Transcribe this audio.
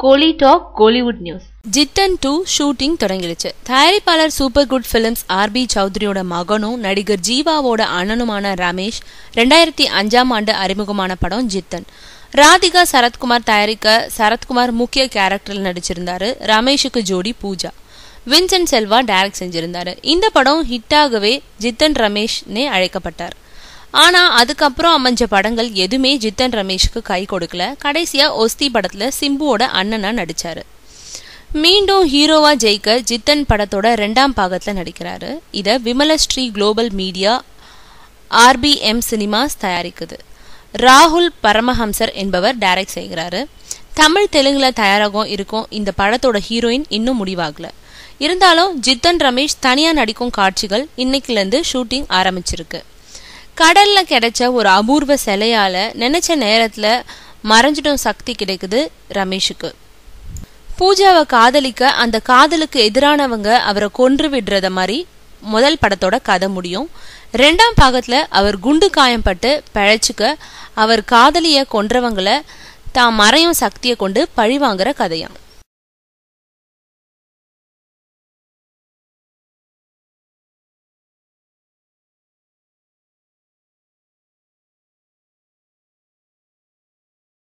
கோலி talk Kollywood news. Jithan 2 shooting தொடங்கிடுச்சு. தயாரிப்பாளர் super good films RB சௌத்ரியோட மகனும் நடிகர் ஜீவாவோட அண்ணனுமான ரமேஷ் 2005ஆம் ஆண்டு அறிமுகமான படம் ஜித்தன். ராதிகா சரத்குமார் தயாரிக்க சரத்குமார் முக்கிய கேரக்டரில் நடிச்சிருந்தாரு. ரமேஷுக்கு ஜோடி பூஜா. வின்சென்ட் செல்வா டைரக்ட் செஞ்சிருந்தாரு. இந்த படம் ஹிட்டாகவே ஜித்தன் ரமேஷ்னே அழைக்கப்பட்டார். ஆனா அதுக்கப்புறம் அமைஞ்ச படங்கள் எதுவுமே ஜித்தன் ரமேஷுக்கு கை கொடுக்கல. கடைசியா ஒஸ்தி படத்துல சிம்புவோட அண்ணனா நடிச்சாரு. மீண்டும் ஹீரோவா ஜெயிக்க ஜித்தன் படத்தோட 2ஆம் பாகத்துல நடிக்கிறாரு. இத விமலஸ்ரீ குளோபல் மீடியா RBM சினிமாஸ் தயாரிக்குது. ராகுல் பரமஹம்சர் என்பவர் டைரக்ட் செய்கிறாரு. தமிழ் தெலுங்குல தயாராகும் இருக்கும் இந்த படத்தோட ஹீரோயின் இன்னும் முடிவாகல. இருந்தாலும் ஜித்தன் ரமேஷ் தனியா நடிக்கும் காட்சிகள் இன்னைக்குல இருந்து ஷூட்டிங் ஆரம்பிச்சிருக்கு. கடல்ல கிடைச்ச ஒரு அபூர்வ சிலையால நினைச்ச நேரத்துல மறைஞ்சிடும் சக்தி கிடைக்குது ரமேஷுக்கு. பூஜாவை காதலிக்க அந்த காதலுக்கு எதிரானவங்க அவரை கொன்று விடுறத மாதிரி முதல் படத்தோட கதை முடியும். 2ஆம் பாகத்துல அவர் குண்டு காயம்பட்டு பிழைச்சுக்க அவர் காதலிய கொன்றவங்களை தான் மறையும் சக்தியை கொண்டு பழி வாங்குற கதையாம்.